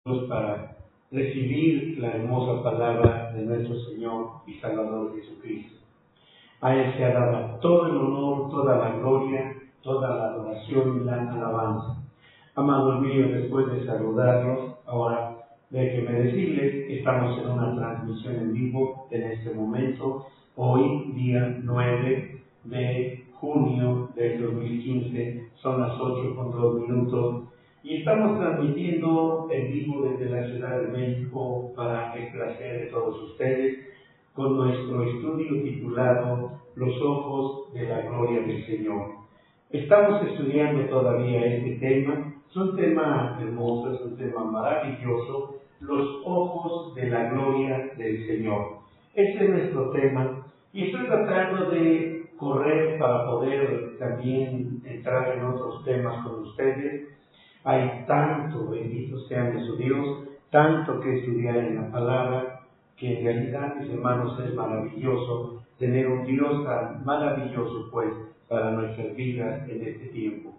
para recibir la hermosa palabra de nuestro Señor y Salvador Jesucristo. A Él se ha dado todo el honor, toda la gloria, toda la adoración y la alabanza. Amados míos, después de saludarlos, ahora déjenme decirles que estamos en una transmisión en vivo en este momento, hoy día 9 de junio del 2015, son las 8:02, y estamos transmitiendo en vivo desde la Ciudad de México para el placer de todos ustedes, con nuestro estudio titulado Los ojos de la gloria del Señor. Estamos estudiando todavía este tema. Es un tema hermoso, es un tema maravilloso, los ojos de la gloria del Señor. Ese es nuestro tema y estoy tratando de correr para poder también entrar en otros temas con ustedes. Hay tanto, bendito sea nuestro Dios, tanto que estudiar en la palabra, que en realidad, mis hermanos, es maravilloso tener un Dios tan maravilloso, pues, para nuestras vidas en este tiempo.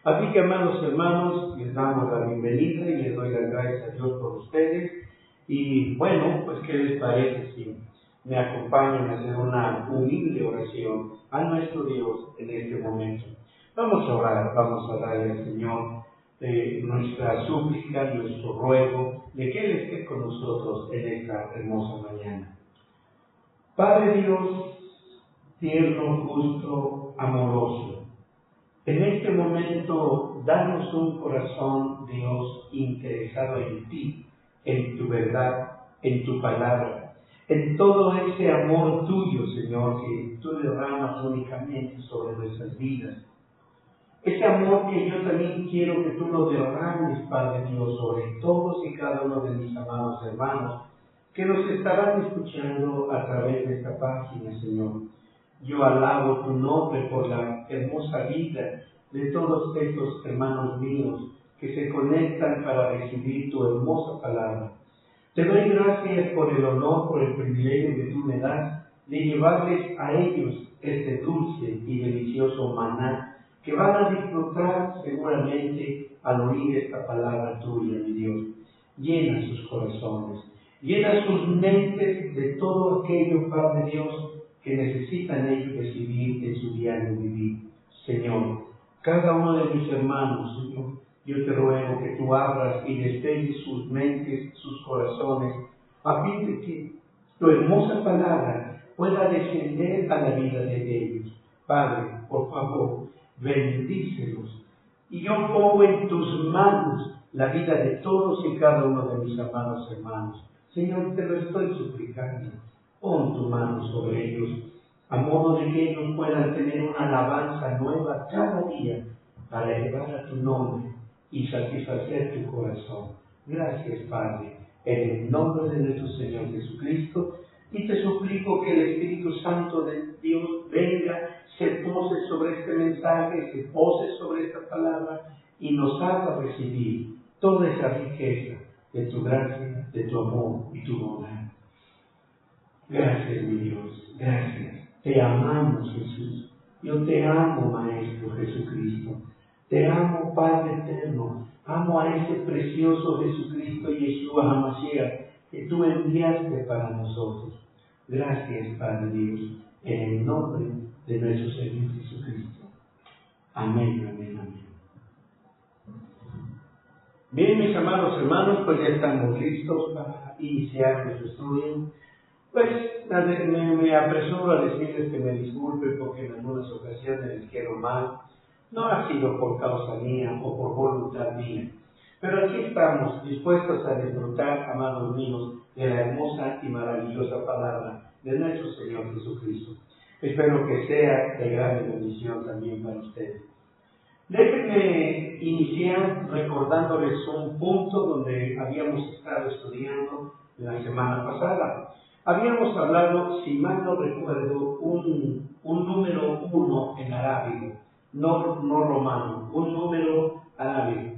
Así que, amados hermanos, les damos la bienvenida y les doy las gracias a Dios por ustedes. Y bueno, pues, ¿qué les parece si me acompañan a hacer una humilde oración a nuestro Dios en este momento? Vamos a orar, vamos a darle al Señor nuestra súplica, nuestro ruego, de que Él esté con nosotros en esta hermosa mañana. Padre Dios, tierno, justo, amoroso, en este momento, danos un corazón, Dios, interesado en ti, en tu verdad, en tu palabra, en todo ese amor tuyo, Señor, que tú derramas únicamente sobre nuestras vidas. Ese amor que yo también quiero que tú lo derrames, Padre Dios, sobre todos y cada uno de mis amados hermanos que nos estarán escuchando a través de esta página, Señor. Yo alabo tu nombre por la hermosa vida de todos estos hermanos míos que se conectan para recibir tu hermosa palabra. Te doy gracias por el honor, por el privilegio que tú me das de llevarles a ellos este dulce y delicioso maná que van a disfrutar seguramente al oír esta palabra tuya, mi Dios. Llena sus corazones, llena sus mentes de todo aquello, Padre Dios, que necesitan ellos recibir en su diario vivir. Señor, cada uno de mis hermanos, Señor, yo te ruego que tú abras y despejes sus mentes, sus corazones, a fin de que tu hermosa palabra pueda descender a la vida de ellos. Padre, por favor, bendícelos. Y yo pongo en tus manos la vida de todos y cada uno de mis amados hermanos. Señor, te lo estoy suplicando. Pon tu mano sobre ellos, a modo de que ellos puedan tener una alabanza nueva cada día para elevar a tu nombre y satisfacer tu corazón. Gracias, Padre, en el nombre de nuestro Señor Jesucristo, y te suplico que el Espíritu Santo de Dios venga, se pose sobre este mensaje, se pose sobre esta palabra y nos haga recibir toda esa riqueza de tu gracia, de tu amor y tu bondad. Gracias, mi Dios, gracias. Te amamos, Jesús. Yo te amo, Maestro Jesucristo. Te amo, Padre eterno. Amo a ese precioso Jesucristo, Yeshua HaMashiach, que tú enviaste para nosotros. Gracias, Padre Dios, en el nombre de nuestro Señor Jesucristo. Amén, amén, amén. Bien, mis amados hermanos, pues ya estamos listos para iniciar nuestro estudio. Pues me apresuro a decirles que me disculpen porque en algunas ocasiones les quiero mal. No ha sido por causa mía o por voluntad mía. Pero aquí estamos, dispuestos a disfrutar, amados míos, de la hermosa y maravillosa palabra de nuestro Señor Jesucristo. Espero que sea de gran bendición también para ustedes. Déjenme iniciar recordándoles un punto donde habíamos estado estudiando la semana pasada. Habíamos hablado, si mal no recuerdo, un número 1 en arábigo, no romano, un número arábigo,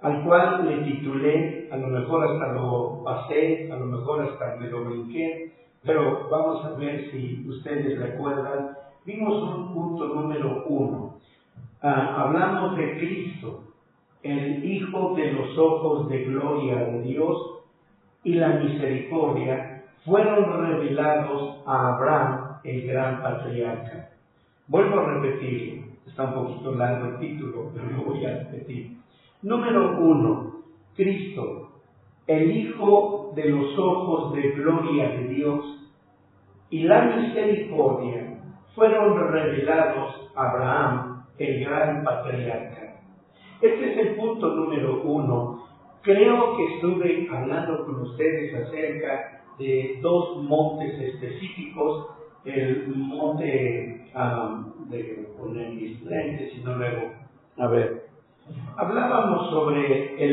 al cual le titulé, a lo mejor hasta lo pasé, a lo mejor hasta me lo brinqué, pero vamos a ver si ustedes recuerdan. Vimos un punto número 1. Hablamos de Cristo, el Hijo de los ojos de gloria de Dios y la misericordia fueron revelados a Abraham, el gran patriarca. Vuelvo a repetirlo, está un poquito largo el título, pero lo voy a repetir. Número 1, Cristo, el Hijo de los ojos de gloria de Dios y la misericordia fueron revelados a Abraham, el gran patriarca. Este es el punto número 1. Creo que estuve hablando con ustedes acerca de dos montes específicos, el monte de poner mis lentes, sino luego, a ver, hablábamos sobre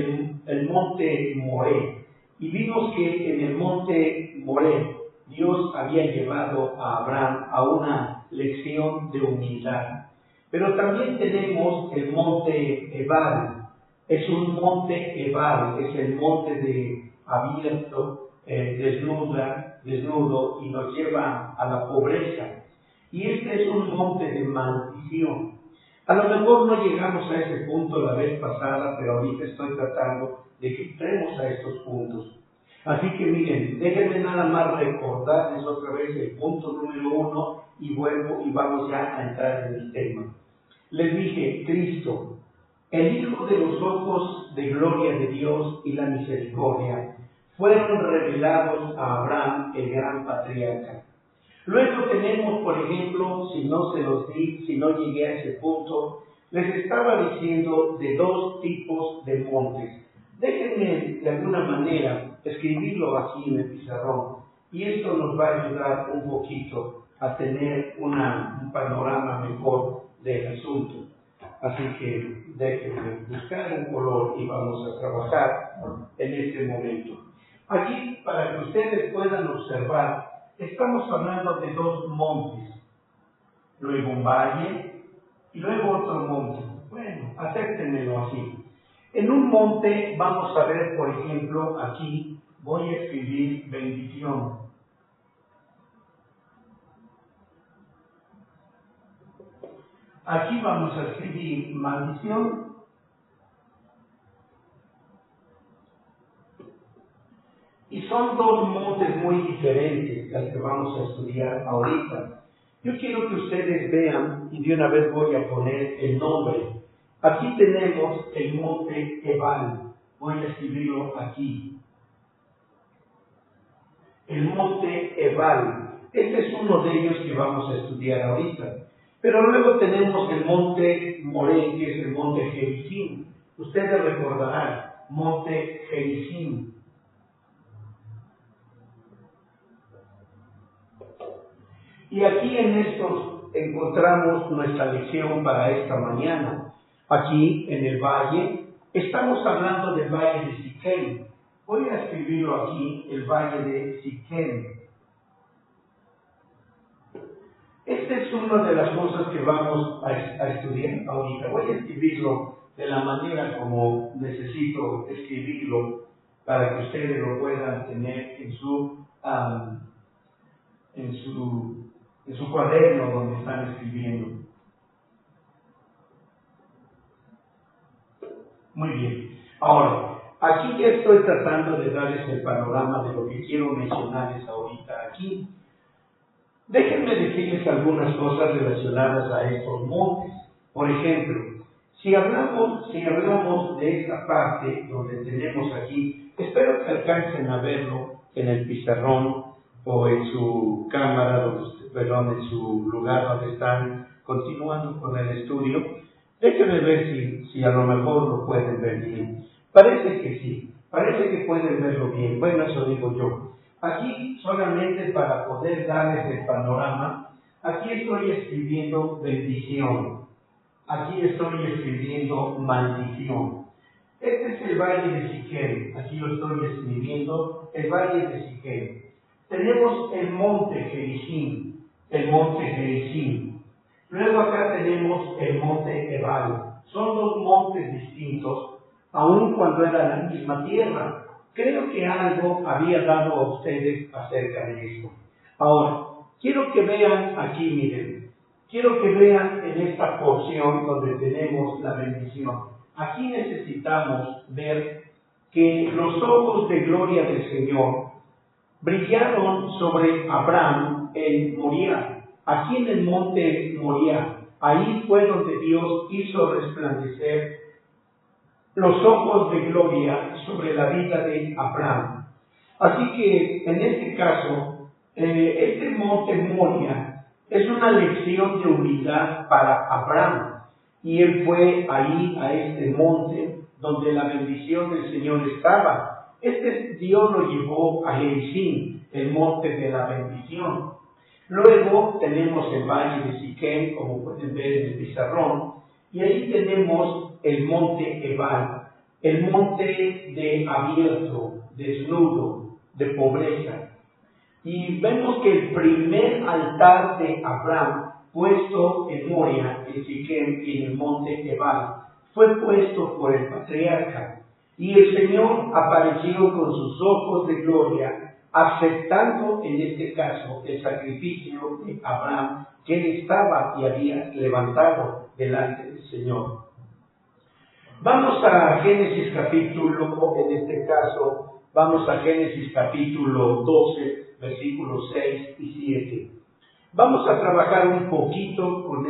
el monte Moré y vimos que en el monte Moré Dios había llevado a Abraham a una lección de humildad. Pero también tenemos el monte Ebal. Es un monte Ebal, es el monte de abierto, desnudo, y nos lleva a la pobreza. Y este es un monte de maldición. A lo mejor no llegamos a ese punto la vez pasada, pero ahorita estoy tratando de que entremos a estos puntos. Así que miren, déjenme nada más recordarles otra vez el punto número 1 y vuelvo y vamos ya a entrar en el tema. Les dije, Cristo, el Hijo de los ojos de gloria de Dios y la misericordia, fueron revelados a Abraham, el gran patriarca. Luego tenemos, por ejemplo, si no se los di, si no llegué a ese punto, les estaba diciendo de dos tipos de montes. Déjenme de alguna manera escribirlo aquí en el pizarrón y esto nos va a ayudar un poquito a tener un panorama mejor del asunto. Así que déjenme buscar un color y vamos a trabajar en este momento. Aquí, para que ustedes puedan observar, estamos hablando de dos montes, luego un valle y luego otro monte. Bueno, acéptenmelo así. En un monte vamos a ver, por ejemplo, aquí voy a escribir bendición. Aquí vamos a escribir maldición. Y son dos montes muy diferentes al que vamos a estudiar ahorita. Yo quiero que ustedes vean, y de una vez voy a poner el nombre. Aquí tenemos el monte Ebal. Voy a escribirlo aquí. El monte Ebal. Este es uno de ellos que vamos a estudiar ahorita. Pero luego tenemos el monte Moré, que es el monte Gerizim. Ustedes recordarán, monte Gerizim. Y aquí en estos encontramos nuestra lección para esta mañana. Aquí en el valle, estamos hablando del valle de Siquem. Voy a escribirlo aquí, el valle de Siquem. Esta es una de las cosas que vamos a estudiar ahorita. Voy a escribirlo de la manera como necesito escribirlo para que ustedes lo puedan tener en su cuaderno donde están escribiendo. Muy bien. Ahora, aquí ya estoy tratando de darles el panorama de lo que quiero mencionarles ahorita aquí. Déjenme decirles algunas cosas relacionadas a estos montes. Por ejemplo, si hablamos de esta parte donde tenemos aquí, espero que alcancen a verlo en el pizarrón o en su cámara, en su lugar donde están continuando con el estudio. Déjenme ver si a lo mejor lo pueden ver bien. Parece que sí, parece que pueden verlo bien. Bueno, eso digo yo. Aquí, solamente para poder darles el panorama, aquí estoy escribiendo bendición. Aquí estoy escribiendo maldición. Este es el valle de Siquem. Aquí lo estoy escribiendo, el valle de Siquem. Tenemos el monte Gerizim, Luego acá tenemos el monte Ebal. Son dos montes distintos, aun cuando era la misma tierra. Creo que algo había dado a ustedes acerca de esto. Ahora, quiero que vean aquí, miren. Quiero que vean en esta porción donde tenemos la bendición. aquí necesitamos ver que los ojos de gloria del Señor brillaron sobre Abraham en Moriah, aquí en el monte Moriah. Ahí fue donde Dios hizo resplandecer los ojos de gloria sobre la vida de Abraham. Así que en este caso, este monte Moriah es una lección de humildad para Abraham. Y él fue ahí a este monte donde la bendición del Señor estaba. Dios lo llevó a Gerizim, el monte de la bendición. Luego tenemos el valle de Siquem, como pueden ver en el pizarrón, y ahí tenemos el monte Ebal, el monte de abierto, desnudo, de pobreza. Y vemos que el primer altar de Abraham, puesto en Moriah, en Siquem y en el monte Ebal, fue puesto por el patriarca. Y el Señor apareció con sus ojos de gloria, aceptando en este caso el sacrificio de Abraham que él estaba y había levantado delante del Señor. Vamos a Génesis capítulo, en este caso, vamos a Génesis capítulo 12, versículos 6 y 7. Vamos a trabajar un poquito con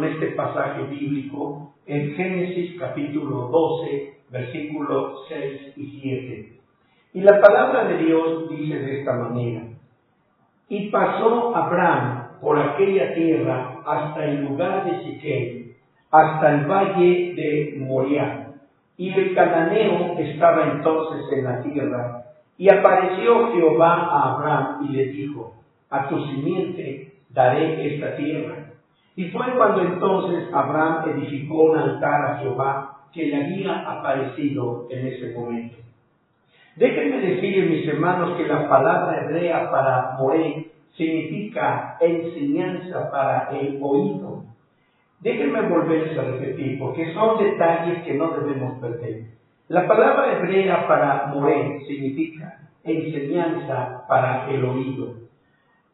este pasaje bíblico en Génesis capítulo 12, versículos 6 y 7. Y la palabra de Dios dice de esta manera: y pasó Abraham por aquella tierra hasta el lugar de Siquem, hasta el valle de Moriah. Y el cananeo estaba entonces en la tierra. Y apareció Jehová a Abraham y le dijo: a tu simiente daré esta tierra. Y fue cuando entonces Abraham edificó un altar a Jehová que le había aparecido en ese momento. Déjenme decirles, mis hermanos, que la palabra hebrea para Moré significa enseñanza para el oído. Déjenme volverles a repetir, porque son detalles que no debemos perder. La palabra hebrea para Moré significa enseñanza para el oído.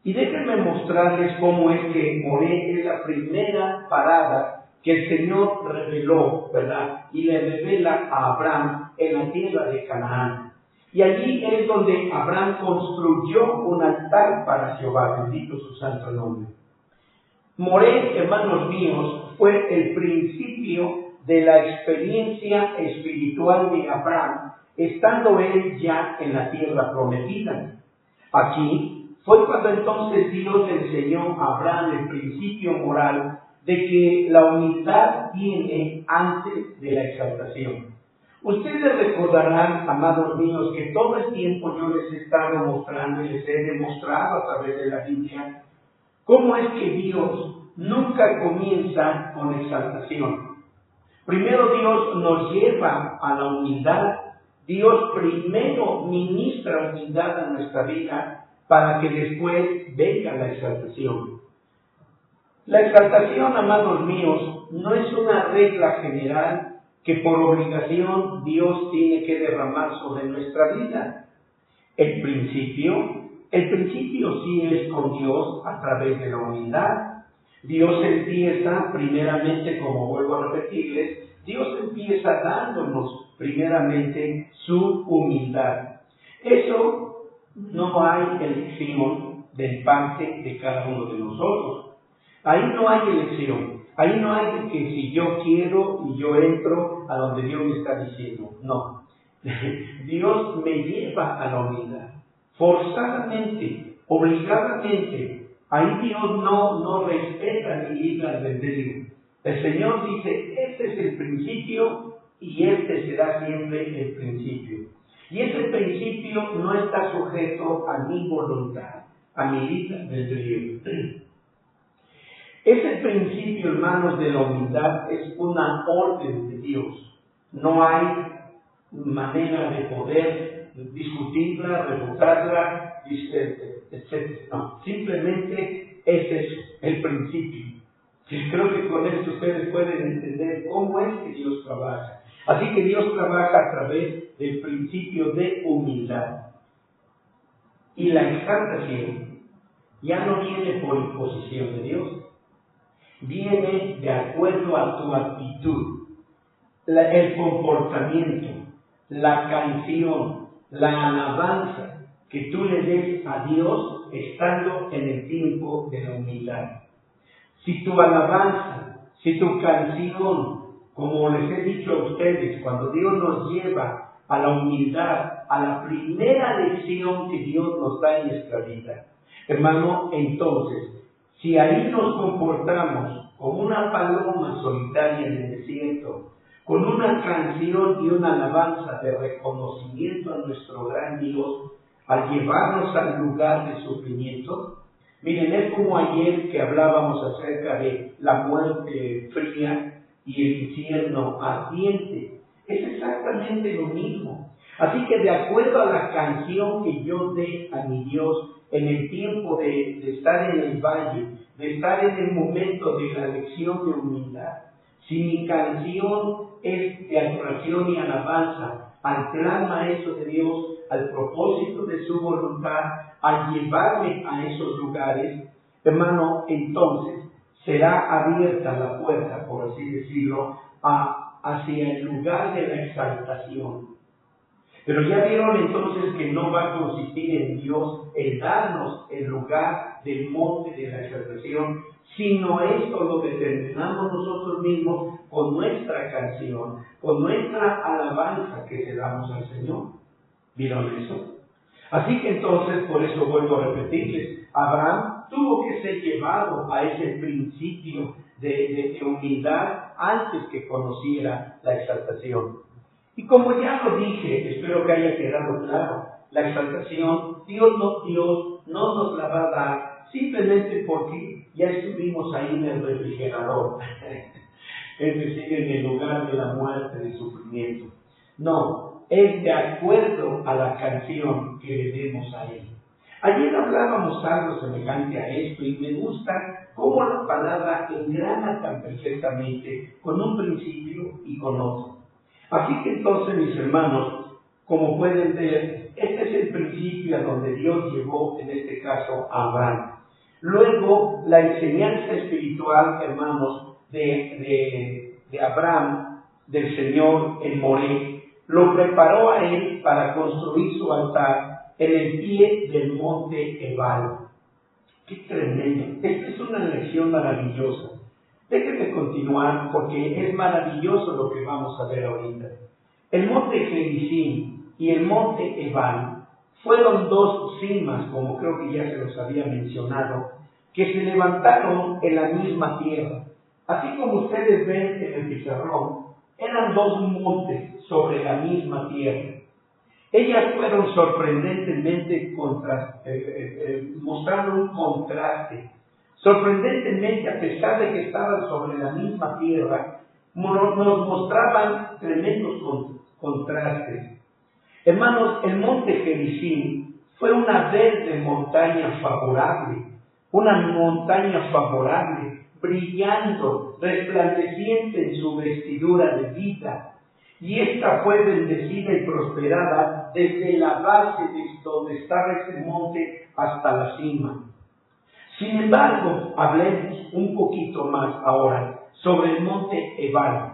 Y déjenme mostrarles cómo es que Moré es la primera parada que el Señor reveló, ¿verdad? Y le revela a Abraham en la tierra de Canaán. Y allí es donde Abraham construyó un altar para Jehová, bendito su santo nombre. Moré, hermanos míos, fue el principio de la experiencia espiritual de Abraham, estando él ya en la tierra prometida. Aquí fue cuando entonces Dios le enseñó a Abraham el principio moral de que la humildad viene antes de la exaltación. Ustedes recordarán, amados míos, que todo el tiempo yo les he estado mostrando y les he demostrado a través de la Biblia cómo es que Dios nunca comienza con exaltación. Primero Dios nos lleva a la humildad. Dios primero ministra humildad a nuestra vida para que después venga la exaltación. La exaltación, amados míos, no es una regla general que por obligación Dios tiene que derramar sobre nuestra vida. El principio sí es con Dios a través de la humildad. Dios empieza primeramente, como vuelvo a repetirles, Dios empieza dándonos primeramente su humildad. Eso no hay elección de parte de cada uno de nosotros. Ahí no hay elección. Ahí no hay de que si yo quiero y yo entro a donde Dios me está diciendo. No. Dios me lleva a la humildad. Forzadamente, obligadamente. Ahí Dios no respeta ni libre albedrío. El Señor dice, este es el principio y este será siempre el principio. Y ese principio no está sujeto a mi voluntad, a mi libre albedrío. Ese principio, hermanos, de la humildad es una orden de Dios. No hay manera de poder discutirla, refutarla, etc. No, simplemente es eso, el principio. Y creo que con esto ustedes pueden entender cómo es que Dios trabaja. Así que Dios trabaja a través del principio de humildad. Y la exaltación ya no viene por imposición de Dios. Viene de acuerdo a tu actitud. el comportamiento, la canción, la alabanza que tú le des a Dios estando en el tiempo de la humildad. Si tu alabanza, si tu canción, como les he dicho a ustedes, cuando Dios nos lleva a la humildad, a la primera lección que Dios nos da en nuestra vida, hermano, entonces, si ahí nos comportamos como una paloma solitaria en el desierto, con una canción y una alabanza de reconocimiento a nuestro gran Dios, al llevarnos al lugar de sufrimiento, miren, es como ayer que hablábamos acerca de la muerte fría y el infierno ardiente. Es exactamente lo mismo. Así que de acuerdo a la canción que yo dé a mi Dios en el tiempo de estar en el valle, de estar en el momento de la lección de humildad, si mi canción es de adoración y alabanza al plan maestro de Dios, al propósito de su voluntad, al llevarme a esos lugares, hermano, entonces será abierta la puerta, por así decirlo, hacia el lugar de la exaltación. Pero ya vieron entonces que no va a consistir en Dios el darnos el lugar del monte de la exaltación, sino esto lo determinamos nosotros mismos con nuestra canción, con nuestra alabanza que le damos al Señor. ¿Vieron eso? Así que entonces, por eso vuelvo a repetirles, Abraham tuvo que ser llevado a ese principio de humildad antes que conociera la exaltación. Y como ya lo dije, espero que haya quedado claro, la exaltación, Dios no nos la va a dar simplemente porque ya estuvimos ahí en el refrigerador, es decir, en el lugar de la muerte, del sufrimiento. No, es de acuerdo a la canción que le demos a Él. Ayer hablábamos algo semejante a esto y me gusta cómo la palabra engrana tan perfectamente con un principio y con otro. Así que entonces, mis hermanos, como pueden ver, este es el principio a donde Dios llevó, en este caso, a Abraham. Luego, la enseñanza espiritual, hermanos, de Abraham, del Señor en Moré, lo preparó a él para construir su altar en el pie del monte Ebal. ¡Qué tremendo! Esta es una lección maravillosa. Déjenme continuar porque es maravilloso lo que vamos a ver ahorita. El monte Gerizim y el monte Ebal fueron dos cimas, como creo que ya se los había mencionado, que se levantaron en la misma tierra. Así como ustedes ven en el pizarrón, eran dos montes sobre la misma tierra. Ellas fueron sorprendentemente mostrando un contraste. Sorprendentemente, a pesar de que estaban sobre la misma tierra, nos mostraban tremendos contrastes. Hermanos, el monte Gerizim fue una verde montaña favorable, brillando, resplandeciente en su vestidura de vida. Y esta fue bendecida y prosperada desde la base de donde estaba ese monte hasta la cima. Sin embargo, hablemos un poquito más ahora sobre el monte Ebal.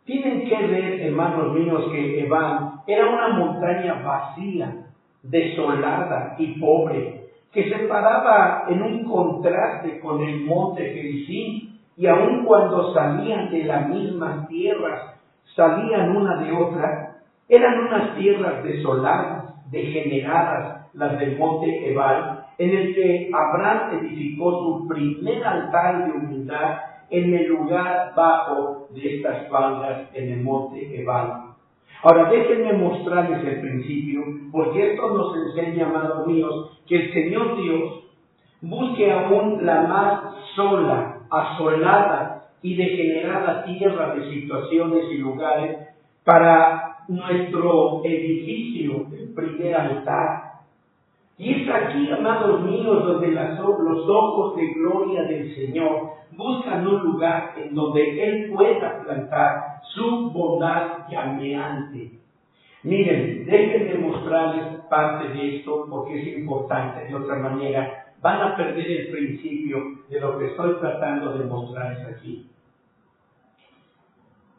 Tienen que ver, hermanos míos, que Ebal era una montaña vacía, desolada y pobre, que se paraba en un contraste con el monte Gerizim, y aun cuando salían de las mismas tierras, salían una de otra, eran unas tierras desoladas, degeneradas, las del monte Ebal, en el que Abraham edificó su primer altar de humildad en el lugar bajo de estas faldas en el monte Ebal. Ahora déjenme mostrarles el principio, porque esto nos enseña, amados míos, que el Señor Dios busque aún la más sola, asolada y degenerada tierra de situaciones y lugares para nuestro edificio, el primer altar. Y es aquí, amados míos, donde los ojos de gloria del Señor buscan un lugar en donde Él pueda plantar su bondad llameante. Miren, déjenme mostrarles parte de esto porque es importante. De otra manera, van a perder el principio de lo que estoy tratando de mostrarles aquí.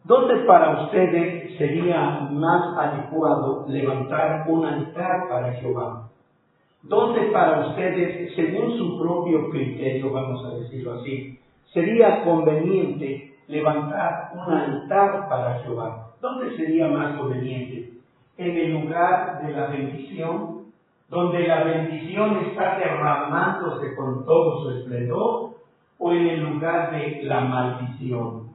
¿Dónde para ustedes sería más adecuado levantar un altar para Jehová? ¿Dónde para ustedes, según su propio criterio, vamos a decirlo así, sería conveniente levantar un altar para Jehová? ¿Dónde sería más conveniente? ¿En el lugar de la bendición, donde la bendición está derramándose con todo su esplendor, o en el lugar de la maldición?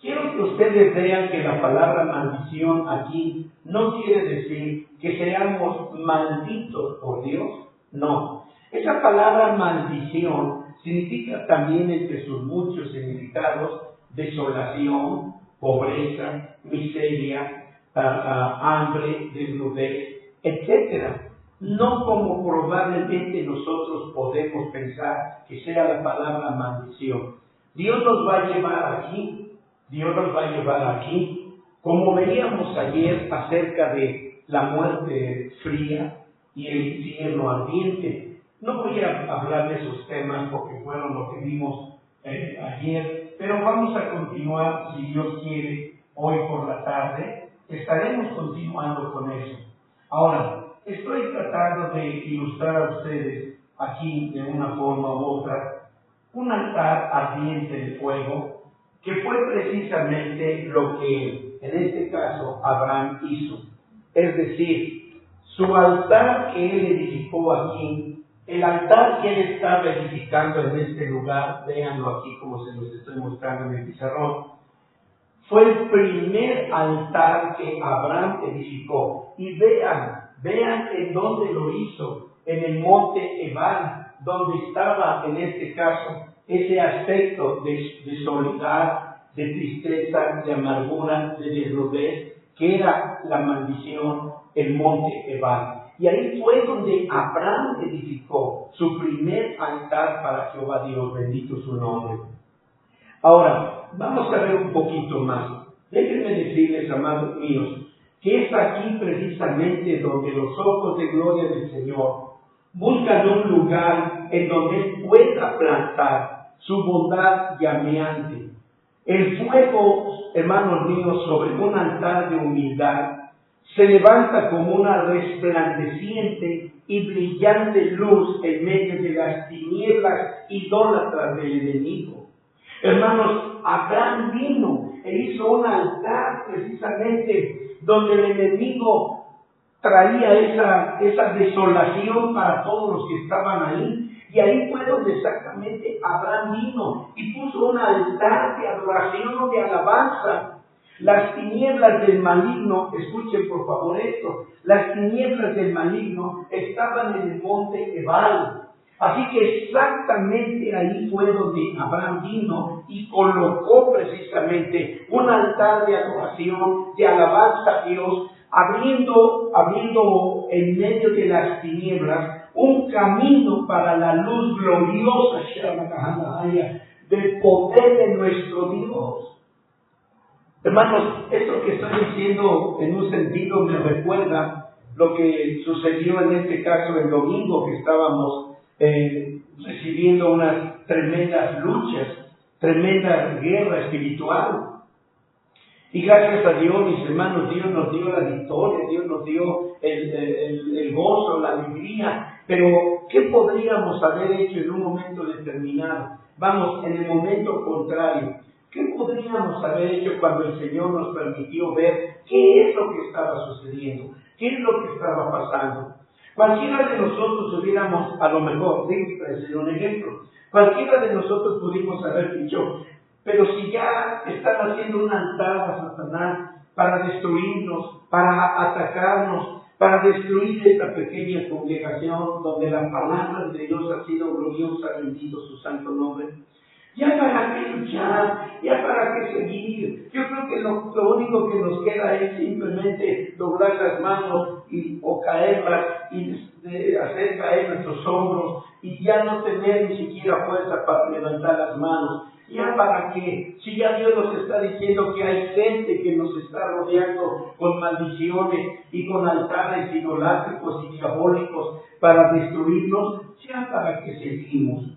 Quiero que ustedes vean que la palabra maldición aquí no quiere decir que seamos malditos por Dios. No. Esa palabra maldición significa también, entre sus muchos significados, desolación, pobreza, miseria, hambre, desnudez, etc. No como probablemente nosotros podemos pensar que sea la palabra maldición. Dios nos va a llevar aquí. Dios nos va a llevar aquí, como veíamos ayer acerca de la muerte fría y el infierno ardiente. No voy a hablar de esos temas porque fueron lo que vimos ayer, pero vamos a continuar, si Dios quiere, hoy por la tarde. Estaremos continuando con eso. Ahora, estoy tratando de ilustrar a ustedes aquí de una forma u otra un altar ardiente de fuego, que fue precisamente lo que en este caso Abraham hizo. Es decir, su altar que él edificó aquí, el altar que él estaba edificando en este lugar, véanlo aquí como se los estoy mostrando en el pizarrón, fue el primer altar que Abraham edificó. Y vean en dónde lo hizo, en el monte Ebal, donde estaba en este caso ese aspecto de soledad, de tristeza, de amargura, de desnudez, que era la maldición, el monte Ebal. Y ahí fue donde Abraham edificó su primer altar para Jehová Dios, bendito su nombre. Ahora, vamos a ver un poquito más. Déjenme decirles, amados míos, que es aquí precisamente donde los ojos de gloria del Señor buscan un lugar en donde Él pueda plantar su bondad llameante. El fuego, hermanos míos, sobre un altar de humildad se levanta como una resplandeciente y brillante luz en medio de las tinieblas idólatras del enemigo. Hermanos, Abraham vino e hizo un altar precisamente donde el enemigo traía esa desolación para todos los que estaban ahí. Y ahí fue donde exactamente Abraham vino y puso un altar de adoración, de alabanza. Las tinieblas del maligno, escuchen por favor esto, las tinieblas del maligno estaban en el monte Ebal. Así que exactamente ahí fue donde Abraham vino y colocó precisamente un altar de adoración, de alabanza a Dios, abriendo en medio de las tinieblas un camino para la luz gloriosa del poder de nuestro Dios. Hermanos, esto que estoy diciendo en un sentido me recuerda lo que sucedió en este caso el domingo, que estábamos recibiendo unas tremendas luchas, tremenda guerra espiritual. Y gracias a Dios, mis hermanos, Dios nos dio la victoria, Dios nos dio el gozo, la alegría. Pero, ¿qué podríamos haber hecho en un momento determinado? Vamos, en el momento contrario. ¿Qué podríamos haber hecho cuando el Señor nos permitió ver qué es lo que estaba sucediendo? ¿Qué es lo que estaba pasando? Cualquiera de nosotros hubiéramos, a lo mejor, déjenme un ejemplo, cualquiera de nosotros pudimos haber dicho, pero si ya están haciendo un altar a Satanás para destruirnos, para atacarnos, para destruir esta pequeña congregación donde la palabra de Dios ha sido gloriosa, bendito su santo nombre, ¿ya para qué luchar? ¿Ya para qué seguir? Yo creo que lo único que nos queda es simplemente doblar las manos o caerlas y hacer caer nuestros hombros y ya no tener ni siquiera fuerza para levantar las manos. ¿Ya para qué? Si ya Dios nos está diciendo que hay gente que nos está rodeando con maldiciones y con altares idolátricos y diabólicos para destruirnos, ¿ya para qué seguimos?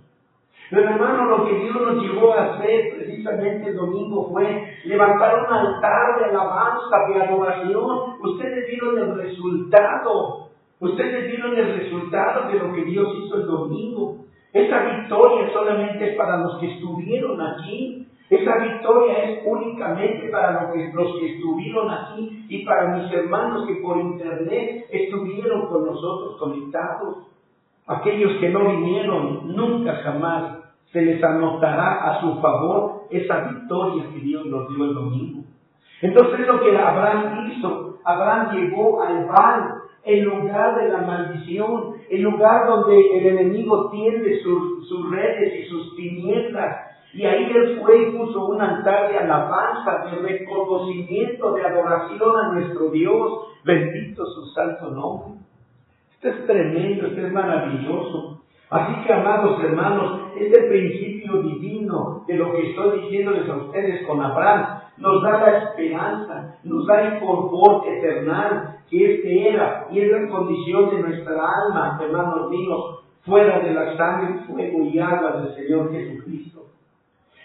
Pero hermano, lo que Dios nos llevó a hacer precisamente el domingo fue levantar un altar de alabanza, de adoración. Ustedes vieron el resultado. Ustedes vieron el resultado de lo que Dios hizo el domingo. Esa victoria solamente es para los que estuvieron aquí. Esa victoria es únicamente para los que estuvieron aquí y para mis hermanos que por internet estuvieron con nosotros conectados. Aquellos que no vinieron, nunca jamás se les anotará a su favor esa victoria que Dios nos dio el domingo. Entonces lo que Abraham hizo, Abraham llegó al Baal, el lugar de la maldición, el lugar donde el enemigo tiende sus redes y sus tinieblas. Y ahí él fue y puso un altar de alabanza, de reconocimiento, de adoración a nuestro Dios. Bendito su santo nombre. Esto es tremendo, esto es maravilloso. Así que, amados hermanos, este principio divino de lo que estoy diciéndoles a ustedes con Abraham, nos da la esperanza, nos da el confort eternal que este era y es la condición de nuestra alma, hermanos míos, fuera de la sangre, fuego y agua del Señor Jesucristo.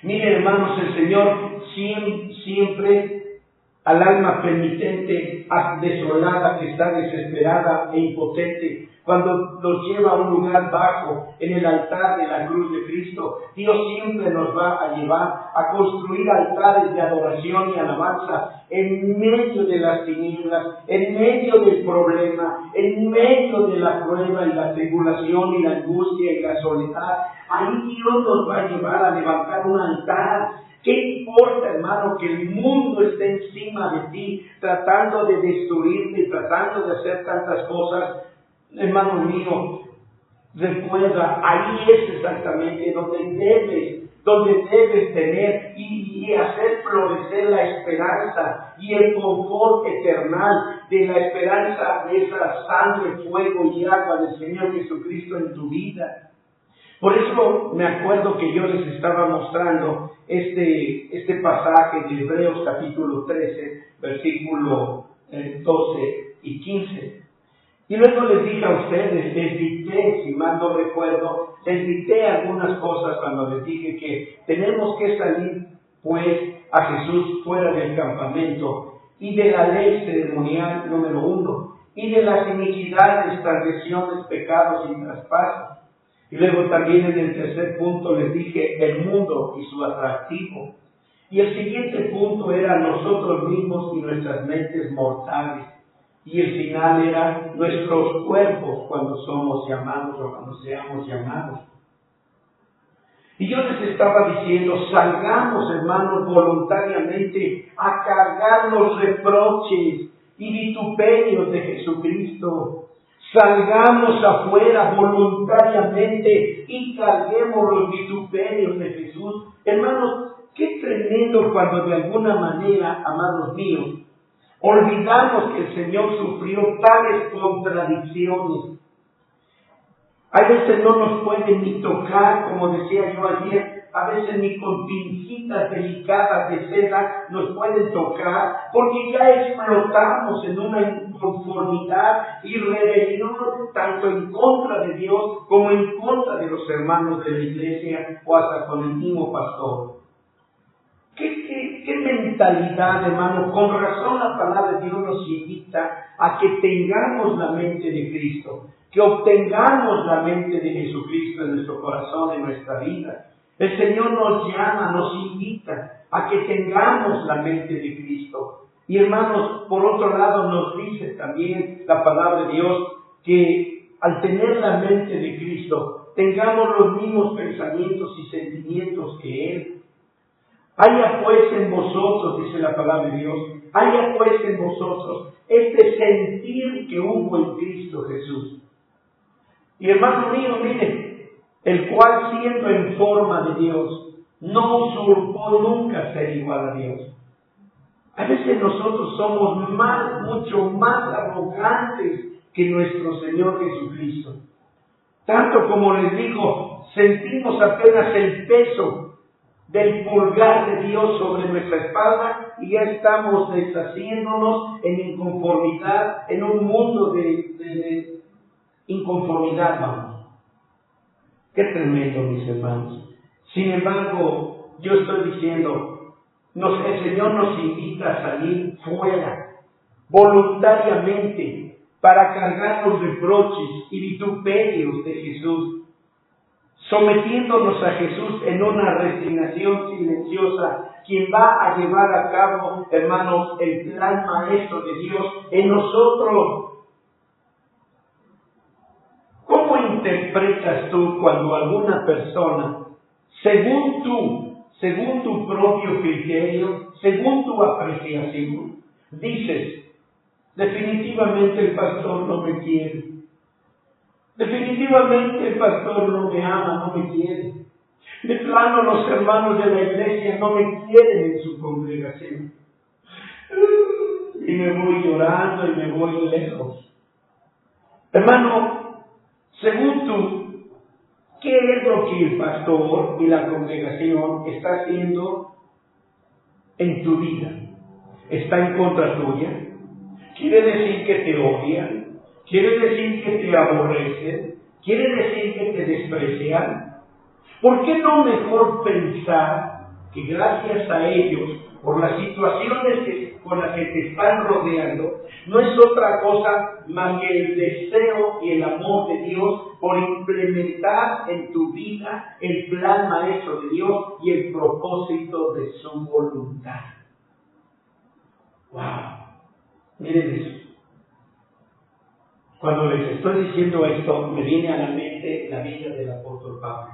Miren, hermanos, el Señor siempre al alma penitente, desolada, que está desesperada e impotente, cuando nos lleva a un lugar bajo en el altar de la cruz de Cristo, Dios siempre nos va a llevar a construir altares de adoración y alabanza en medio de las tinieblas, en medio del problema, en medio de la prueba y la tribulación y la angustia y la soledad. Ahí Dios nos va a llevar a levantar un altar. ¿Qué importa, hermano, que el mundo esté encima de ti, tratando de destruirte, tratando de hacer tantas cosas? Hermano mío, recuerda, ahí es exactamente donde debes tener y hacer florecer la esperanza y el confort eternal de la esperanza de esa sangre, fuego y agua del Señor Jesucristo en tu vida. Por eso me acuerdo que yo les estaba mostrando este pasaje de Hebreos capítulo 13, versículo 12 y 15. Y luego les dije a ustedes, les dicté, si mal no recuerdo, les dicté algunas cosas cuando les dije que tenemos que salir pues a Jesús fuera del campamento y de la ley ceremonial número 1 y de las iniquidades, transgresiones, pecados y traspasos. Y luego también en el tercer punto les dije el mundo y su atractivo. Y el siguiente punto era nosotros mismos y nuestras mentes mortales. Y el final era nuestros cuerpos cuando somos llamados o cuando seamos llamados. Y yo les estaba diciendo, salgamos, hermanos, voluntariamente a cargar los reproches y vituperios de Jesucristo. Salgamos afuera voluntariamente y carguemos los vituperios de Jesús. Hermanos, qué tremendo cuando de alguna manera, amados míos, olvidamos que el Señor sufrió tales contradicciones. A veces no nos puede ni tocar, como decía yo ayer, a veces ni con pincitas delicadas de seda nos pueden tocar, porque ya explotamos en una inconformidad y rebelión, tanto en contra de Dios como en contra de los hermanos de la iglesia o hasta con el mismo pastor. ¿Qué mentalidad, hermano? Con razón la palabra de Dios nos invita a que tengamos la mente de Cristo, que obtengamos la mente de Jesucristo en nuestro corazón, en nuestra vida. El Señor nos llama, nos invita a que tengamos la mente de Cristo. Y hermanos, por otro lado nos dice también la palabra de Dios que al tener la mente de Cristo, tengamos los mismos pensamientos y sentimientos que Él. Haya pues en vosotros, dice la palabra de Dios, haya pues en vosotros este sentir que hubo en Cristo Jesús. Y hermano mío, miren, el cual siendo en forma de Dios, no usurpó nunca ser igual a Dios. A veces nosotros somos mucho más arrogantes que nuestro Señor Jesucristo. Tanto como les digo, sentimos apenas el peso del pulgar de Dios sobre nuestra espalda y ya estamos deshaciéndonos en inconformidad, en un mundo de inconformidad, vamos. Qué tremendo, mis hermanos. Sin embargo, yo estoy diciendo, el Señor nos invita a salir fuera, voluntariamente, para cargar los reproches y vituperios de Jesús, sometiéndonos a Jesús en una resignación silenciosa, quien va a llevar a cabo, hermanos, el plan maestro de Dios en nosotros. ¿Cómo interpretas tú cuando alguna persona, según tu propio criterio, según tu apreciación, dices, definitivamente el pastor no me quiere, definitivamente el pastor no me ama, no me quiere, de plano los hermanos de la iglesia no me quieren en su congregación, y me voy llorando y me voy lejos? Hermano, según tú, ¿qué es lo que el pastor y la congregación está haciendo en tu vida? ¿Está en contra tuya? ¿Quiere decir que te odian? ¿Quiere decir que te aborrecen? ¿Quiere decir que te desprecian? ¿Por qué no mejor pensar que gracias a ellos, por las situaciones con las que te están rodeando, no es otra cosa más que el deseo y el amor de Dios por implementar en tu vida el plan maestro de Dios y el propósito de su voluntad? ¡Wow! Miren eso. Cuando les estoy diciendo esto, me viene a la mente la vida del apóstol Pablo.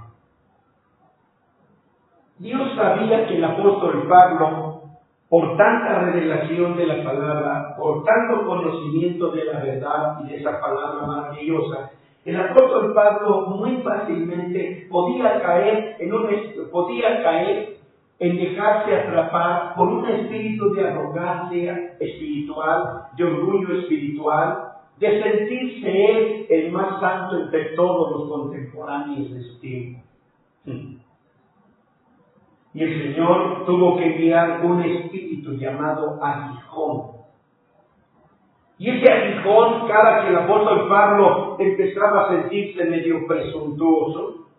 Dios sabía que el apóstol Pablo, por tanta revelación de la palabra, por tanto conocimiento de la verdad y de esa palabra maravillosa, el apóstol Pablo muy fácilmente podía caer en dejarse atrapar por un espíritu de arrogancia espiritual, de orgullo espiritual, de sentirse él el más santo entre todos los contemporáneos de su tiempo. Y el Señor tuvo que enviar un espíritu llamado aguijón. Y ese aguijón, cada que el apóstol Pablo empezaba a sentirse medio presuntuoso,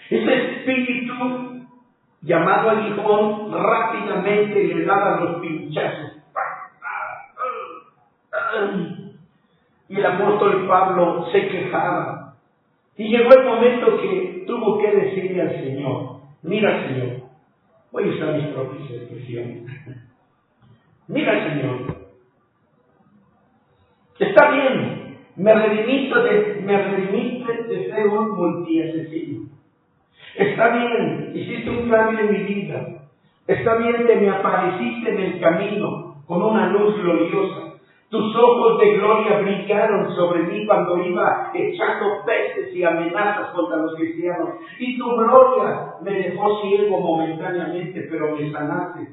ese espíritu llamado aguijón rápidamente le daba los pinchazos. Y el apóstol Pablo se quejaba. Y llegó el momento que tuvo que decirle al Señor: mira, Señor, voy a usar mis propias expresiones. Mira, Señor, está bien, me redimiste de ser un multiasesino. Está bien, hiciste un cambio en mi vida. Está bien, te me apareciste en el camino con una luz gloriosa. Tus ojos de gloria brillaron sobre mí cuando iba echando pestes y amenazas contra los cristianos. Y tu gloria me dejó ciego momentáneamente, pero me sanaste.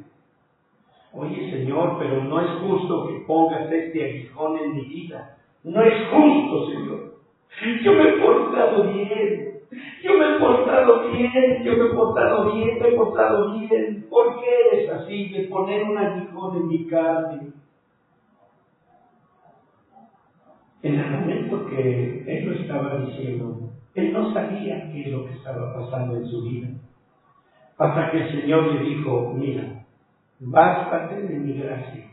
Oye, Señor, pero no es justo que pongas este aguijón en mi vida. No es justo, Señor. Yo me he portado bien. Me he portado bien. ¿Por qué eres así de poner un aguijón en mi carne? En el momento que él lo estaba diciendo, él no sabía qué es lo que estaba pasando en su vida. Hasta que el Señor le dijo: mira, bástate de mi gracia.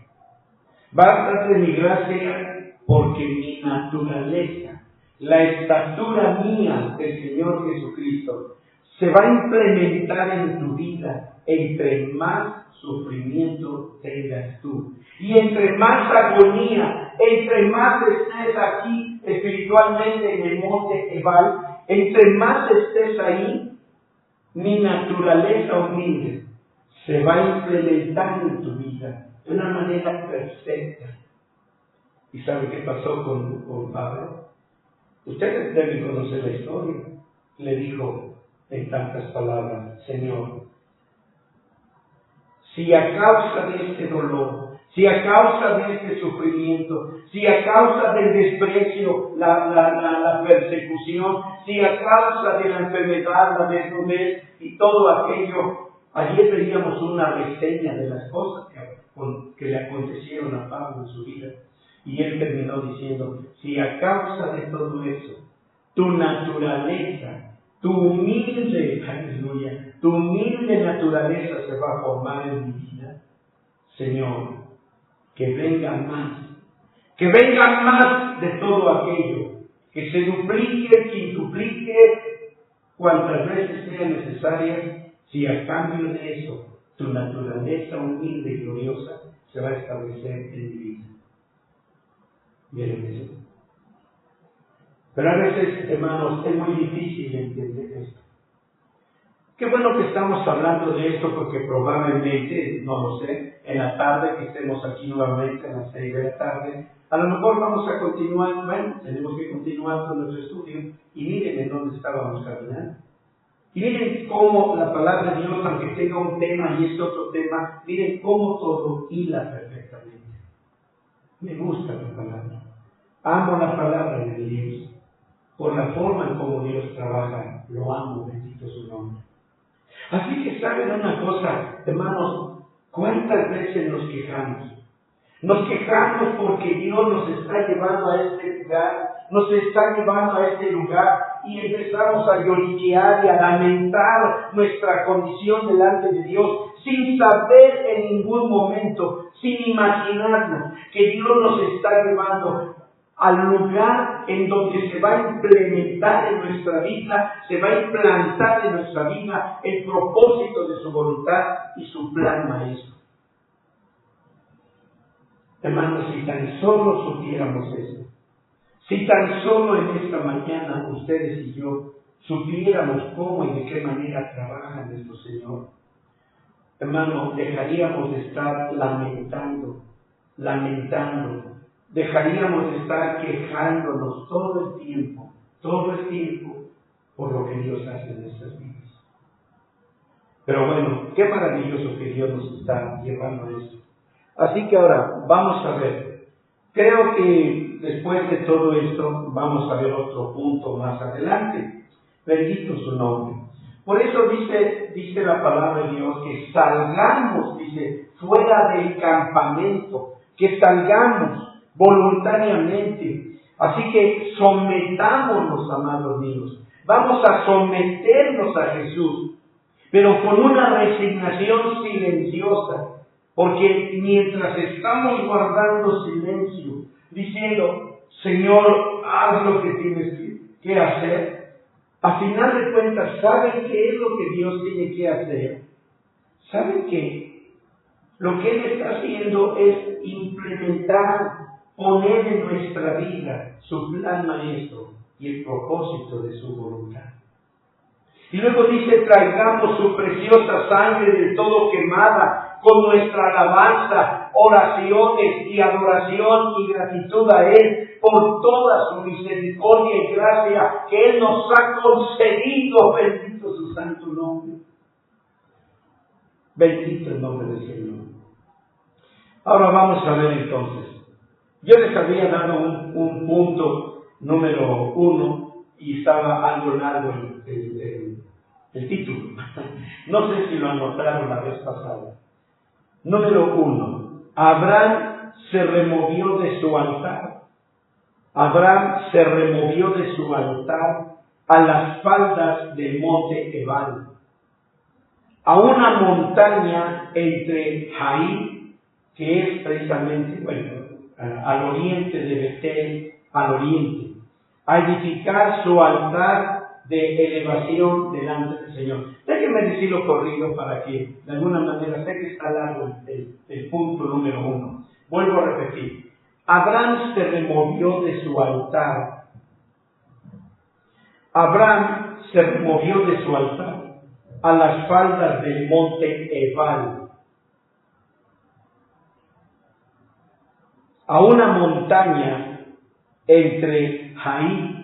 Bástate de mi gracia porque mi naturaleza, la estatura mía del Señor Jesucristo, se va a implementar en tu vida entre más sufrimiento tengas tú. Y entre más agonía, entre más estés aquí espiritualmente en el monte Ebal, entre más estés ahí, mi naturaleza humilde se va a implementar en tu vida de una manera perfecta. ¿Y sabe qué pasó con Pablo? Ustedes deben conocer la historia. Le dijo en tantas palabras: Señor, si a causa de este dolor, si a causa de este sufrimiento, si a causa del desprecio, la persecución, si a causa de la enfermedad, la desnudez y todo aquello, ayer veíamos una reseña de las cosas que le acontecieron a Pablo en su vida, y él terminó diciendo: si a causa de todo eso, tu naturaleza Tu humilde, aleluya, tu humilde naturaleza se va a formar en mi vida. Señor, que venga más de todo aquello, que se duplique, quintuplique, cuantas veces sean necesarias, si a cambio de eso, tu naturaleza humilde y gloriosa se va a establecer en mi vida. ¿Vieron eso? Pero a veces, hermanos, es muy difícil entender esto. Qué bueno que estamos hablando de esto, porque probablemente, no lo sé, en la tarde que estemos aquí nuevamente a las 6 de la tarde, a lo mejor vamos a continuar, bueno, tenemos que continuar con nuestro estudio, y miren en dónde estábamos caminando. Y miren cómo la palabra de Dios, aunque tenga un tema y este otro tema, miren cómo todo hila perfectamente. Me gusta la palabra. Amo la palabra de Dios. Por la forma en cómo Dios trabaja, lo amo, bendito su nombre. Así que saben una cosa, hermanos, ¿cuántas veces nos quejamos? Nos quejamos porque Dios nos está llevando a este lugar, y empezamos a lloriquear y a lamentar nuestra condición delante de Dios, sin saber en ningún momento, sin imaginarnos que Dios nos está llevando al lugar en donde se va a implementar en nuestra vida, se va a implantar en nuestra vida el propósito de su voluntad y su plan maestro. Hermanos, si tan solo supiéramos eso, si tan solo en esta mañana ustedes y yo supiéramos cómo y de qué manera trabaja nuestro Señor, hermanos, dejaríamos de estar lamentando, dejaríamos de estar quejándonos todo el tiempo, por lo que Dios hace en nuestras vidas. Pero bueno, qué maravilloso que Dios nos está llevando a eso. Así que ahora vamos a ver. Creo que después de todo esto vamos a ver otro punto más adelante. Bendito su nombre. Por eso dice la palabra de Dios que salgamos, dice, fuera del campamento, que salgamos voluntariamente. Así que sometámonos, amados míos. Vamos a someternos a Jesús, pero con una resignación silenciosa. Porque mientras estamos guardando silencio, diciendo, Señor, haz lo que tienes que hacer, a final de cuentas, ¿saben qué es lo que Dios tiene que hacer? ¿Saben qué? Lo que Él está haciendo es implementar, poner en nuestra vida su plan maestro y el propósito de su voluntad. Y luego dice, traigamos su preciosa sangre del todo quemada, con nuestra alabanza, oraciones y adoración y gratitud a Él por toda su misericordia y gracia que Él nos ha concedido. Bendito su santo nombre. Bendito el nombre del Señor. Ahora vamos a ver entonces. Yo les había dado un punto número 1 y estaba algo largo el título. No sé si lo anotaron la vez pasada. Número 1. Abraham se removió de su altar. Abraham se removió de su altar a las faldas del monte Ebal, a una montaña entre Jair, que es precisamente, al oriente de Betel, al oriente, a edificar su altar de elevación delante del Señor. Déjenme decirlo corrido para que de alguna manera, sé que está largo el punto número 1. Vuelvo a repetir. Abraham se removió de su altar. Abraham se removió de su altar a las faldas del monte Ebal, a una montaña entre Jair,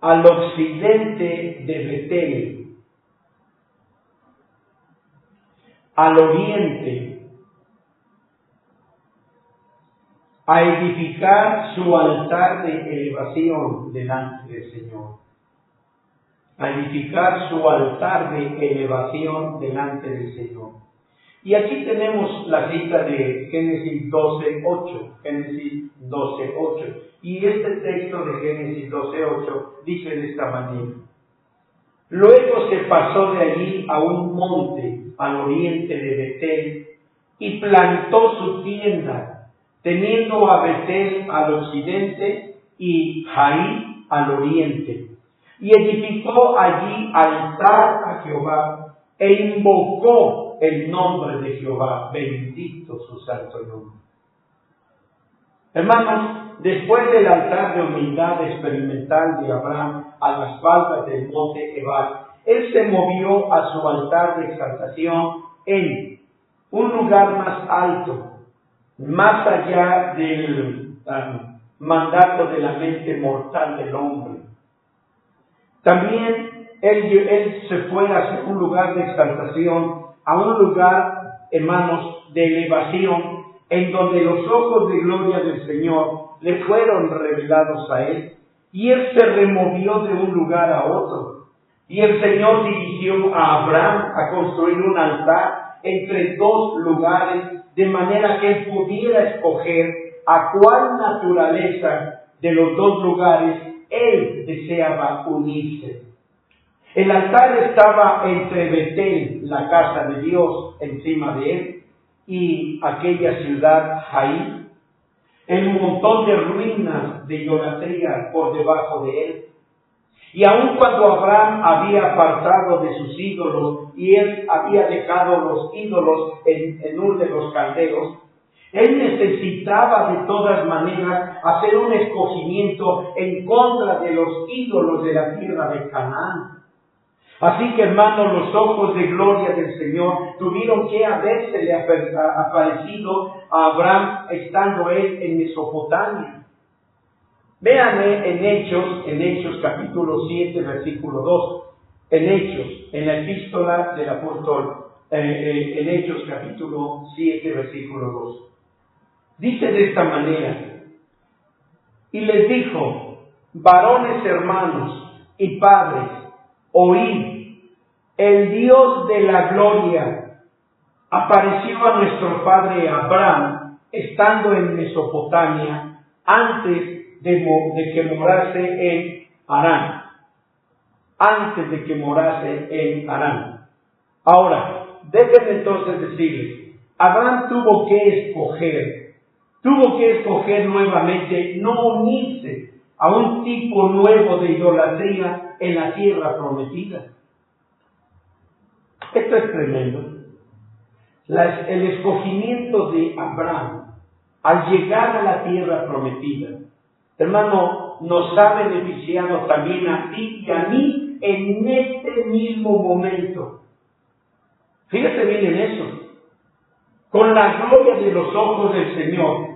al occidente de Betel, al oriente, a edificar su altar de elevación delante del Señor. A edificar su altar de elevación delante del Señor. Y aquí tenemos la cita de Génesis 12:8. Génesis 12:8. Y este texto de Génesis 12:8 dice de esta manera: luego se pasó de allí a un monte al oriente de Betel y plantó su tienda, teniendo a Betel al occidente y Hai al oriente. Y edificó allí altar a Jehová e invocó el nombre de Jehová, bendito su santo nombre. Hermanos, después del altar de humildad experimental de Abraham a las faldas del monte Ebal, él se movió a su altar de exaltación en un lugar más alto, más allá del mandato de la mente mortal del hombre. También él se fue hacia un lugar de exaltación, a un lugar, hermanos, de elevación, en donde los ojos de gloria del Señor le fueron revelados a él, y él se removió de un lugar a otro. Y el Señor dirigió a Abraham a construir un altar entre dos lugares, de manera que él pudiera escoger a cuál naturaleza de los dos lugares él deseaba unirse. El altar estaba entre Betel, la casa de Dios, encima de él, y aquella ciudad Hai, el montón de ruinas de idolatría por debajo de él. Y aun cuando Abraham había apartado de sus ídolos y él había dejado los ídolos en Ur de los Caldeos, él necesitaba de todas maneras hacer un escogimiento en contra de los ídolos de la tierra de Canaán. Así que, hermanos, los ojos de gloria del Señor tuvieron que habérsele aparecido a Abraham estando él en Mesopotamia. Véanme en Hechos capítulo 7, versículo 2. En la epístola del apóstol, en Hechos capítulo 7, versículo 2. Dice de esta manera: y les dijo, varones hermanos y padres, oíd, el Dios de la gloria apareció a nuestro padre Abraham estando en Mesopotamia antes de que morase en Harán. Antes de que morase en Harán. Ahora, déjenme entonces decirles, Abraham tuvo que escoger nuevamente no unirse a un tipo nuevo de idolatría en la tierra prometida. Esto es tremendo. El escogimiento de Abraham al llegar a la tierra prometida, hermano, nos ha beneficiado también a ti y a mí en este mismo momento. Fíjate bien en eso. Con la gloria de los ojos del Señor,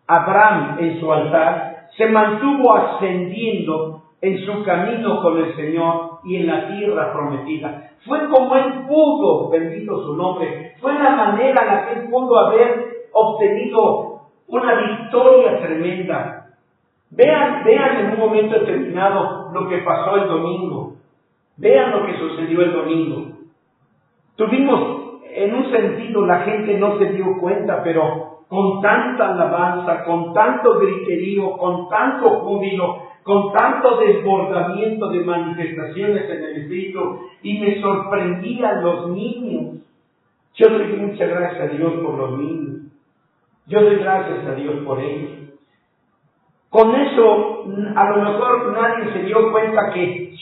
Abraham en su altar se mantuvo ascendiendo en su camino con el Señor y en la tierra prometida. Fue como él pudo, bendito su nombre, fue la manera en la que él pudo haber obtenido una victoria tremenda. Vean en un momento determinado lo que pasó el domingo. Vean lo que sucedió el domingo. Tuvimos, en un sentido, la gente no se dio cuenta, pero con tanta alabanza, con tanto griterío, con tanto júbilo, con tanto desbordamiento de manifestaciones en el Espíritu, y me sorprendían los niños. Yo doy muchas gracias a Dios por los niños. Yo doy gracias a Dios por ellos. Con eso, a lo mejor nadie se dio cuenta que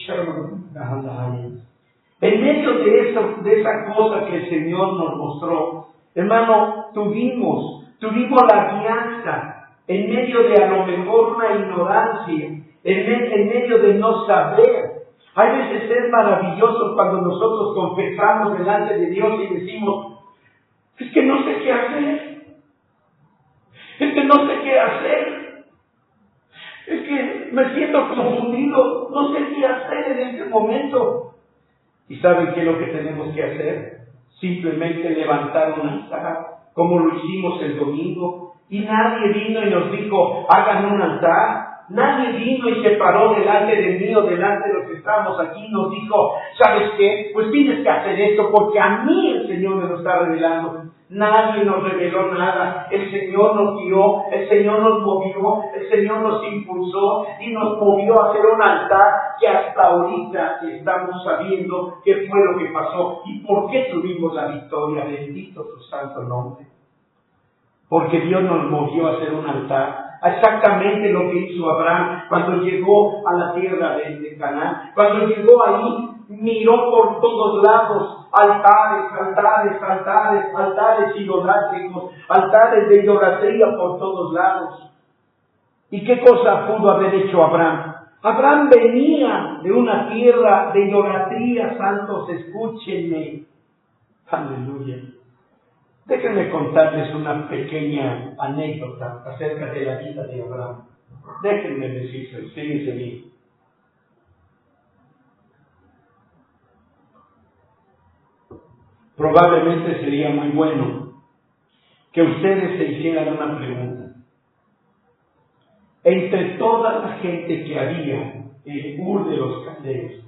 en medio de esa cosa que el Señor nos mostró, hermano, tuvimos la guianza en medio de a lo mejor una ignorancia, en medio de no saber. Hay veces es maravilloso cuando nosotros confesamos delante de Dios y decimos, es que no sé qué hacer, es que no sé qué hacer. Es que me siento confundido, no sé qué hacer en este momento. ¿Y saben qué es lo que tenemos que hacer? Simplemente levantar un altar, como lo hicimos el domingo, Y nadie vino y nos dijo, hagan un altar. Nadie vino y se paró delante de mí o delante de los que estamos aquí y nos dijo, ¿sabes qué? Pues tienes que hacer esto porque a mí el Señor me lo está revelando. Nadie nos reveló nada. El Señor nos guió, el Señor nos movió, el Señor nos impulsó y nos movió a hacer un altar que hasta ahorita estamos sabiendo qué fue lo que pasó y por qué tuvimos la victoria. Bendito tu santo nombre. Porque Dios nos movió a hacer un altar. Exactamente lo que hizo Abraham cuando llegó a la tierra de Canaán. Cuando llegó ahí, miró por todos lados altares, altares, altares, altares idolátricos, altares de idolatría por todos lados. ¿Y qué cosa pudo haber hecho Abraham? Abraham venía de una tierra de idolatría, santos, escúchenme. Aleluya. Déjenme contarles una pequeña anécdota acerca de la vida de Abraham. Déjenme decirles, fíjense bien. Probablemente sería muy bueno que ustedes se hicieran una pregunta. Entre toda la gente que había en Ur de los Caldeos,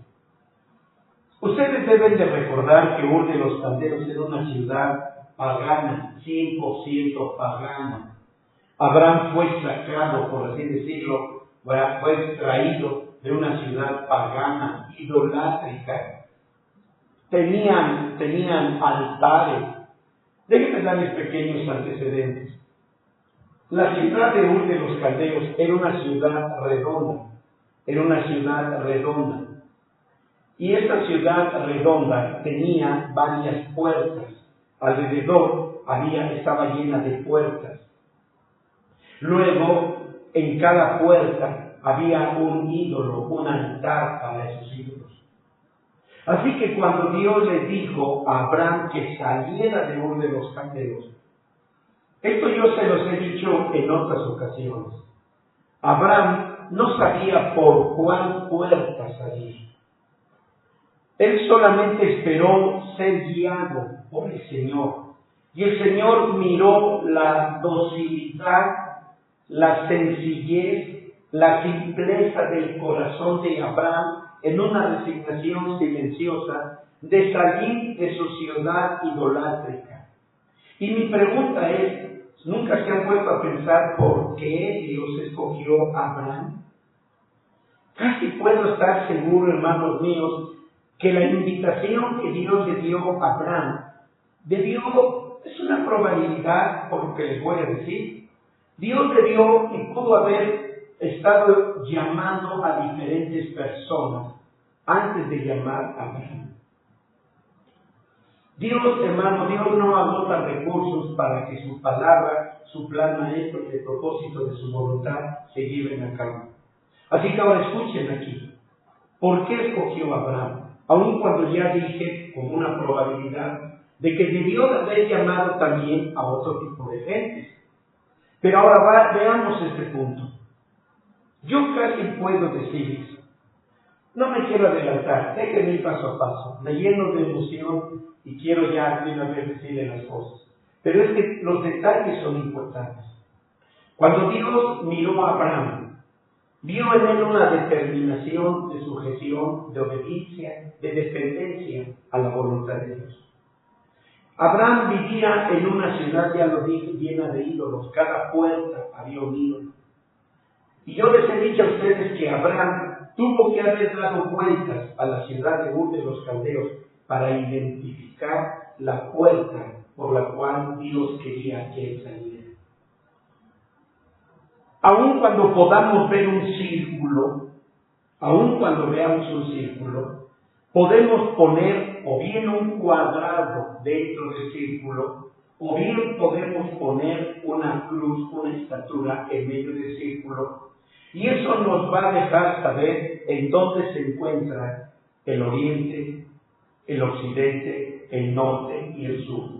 ustedes deben de recordar que Ur de los Caldeos era una ciudad pagana, 100% pagana. Abraham fue sacado, por así decirlo, fue traído de una ciudad pagana, idolátrica. Tenían altares. Déjenme darles pequeños antecedentes. La ciudad de Ur de los Caldeos era una ciudad redonda. Era una ciudad redonda. Y esta ciudad redonda tenía varias puertas. Alrededor estaba llena de puertas. Luego, en cada puerta había un ídolo, un altar para esos ídolos. Así que cuando Dios le dijo a Abraham que saliera de Ur de los Caldeos, esto yo se los he dicho en otras ocasiones. Abraham no sabía por cuál puerta salir. Él solamente esperó ser guiado por el Señor. Y el Señor miró la docilidad, la sencillez, la simpleza del corazón de Abraham en una resignación silenciosa de salir de su ciudad idolátrica. Y mi pregunta es, ¿nunca se han puesto a pensar por qué Dios escogió a Abraham? Casi puedo estar seguro, hermanos míos, que la invitación que Dios le dio a Abraham, es una probabilidad por lo que les voy a decir. Dios le dio y pudo haber estado llamando a diferentes personas antes de llamar a Abraham. Dios, hermano, Dios no agota recursos para que su palabra, su plan maestro y el propósito de su voluntad se lleven a cabo. Así que ahora escuchen aquí. ¿Por qué escogió a Abraham? Aun cuando ya dije con una probabilidad de que debió de haber llamado también a otro tipo de gentes. Pero ahora veamos este punto. Yo casi puedo decirles, no me quiero adelantar, déjenme ir paso a paso, me lleno de emoción y quiero ya de una vez decirle las cosas. Pero es que los detalles son importantes. Cuando Dios miró a Abraham, vio en él una determinación de sujeción, de obediencia, de dependencia a la voluntad de Dios. Abraham vivía en una ciudad, ya lo dije, llena de ídolos. Cada puerta había un ídolo. Y yo les he dicho a ustedes que Abraham tuvo que haber dado vueltas a la ciudad de Ur de los Caldeos para identificar la puerta por la cual Dios quería que él saliera. Aun cuando podamos ver un círculo, aun cuando veamos un círculo, podemos poner o bien un cuadrado dentro del círculo, o bien podemos poner una cruz, una estatura en medio del círculo, y eso nos va a dejar saber en dónde se encuentra el oriente, el occidente, el norte y el sur.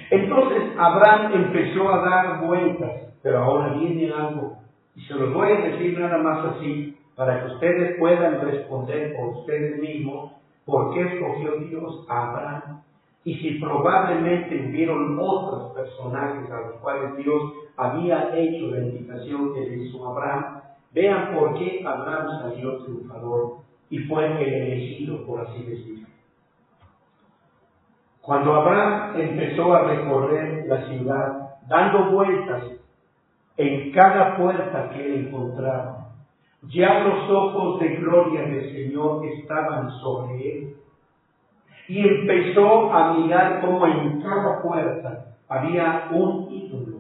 Entonces Abraham empezó a dar vueltas, pero ahora viene algo, y se los voy a decir nada más así, para que ustedes puedan responder por ustedes mismos por qué escogió Dios a Abraham, y si probablemente hubieron otros personajes a los cuales Dios había hecho la invitación que le hizo Abraham, vean por qué Abraham salió triunfador y fue el elegido, por así decirlo. Cuando Abraham empezó a recorrer la ciudad, dando vueltas en cada puerta que él encontraba, ya los ojos de gloria del Señor estaban sobre él. Y empezó a mirar cómo en cada puerta había un ídolo.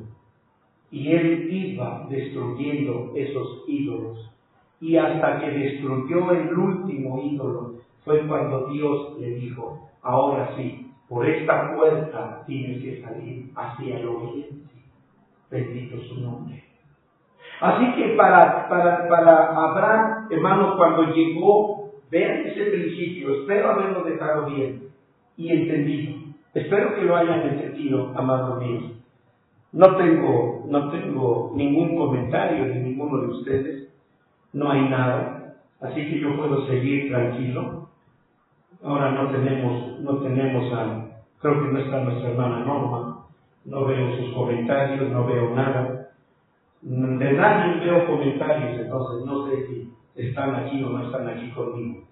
Y él iba destruyendo esos ídolos. Y hasta que destruyó el último ídolo, fue cuando Dios le dijo, ahora sí, por esta puerta tienes que salir hacia el oriente. Bendito su nombre. Así que para Abraham, hermano, cuando llegó, vean ese principio, espero haberlo dejado bien y entendido. Espero que lo hayan entendido, amados míos. No tengo ningún comentario de ninguno de ustedes, no hay nada, así que yo puedo seguir tranquilo. Ahora no tenemos creo que no está nuestra hermana Norma, no veo sus comentarios, no veo nada. De nadie veo comentarios, entonces no sé si están aquí o no están aquí conmigo.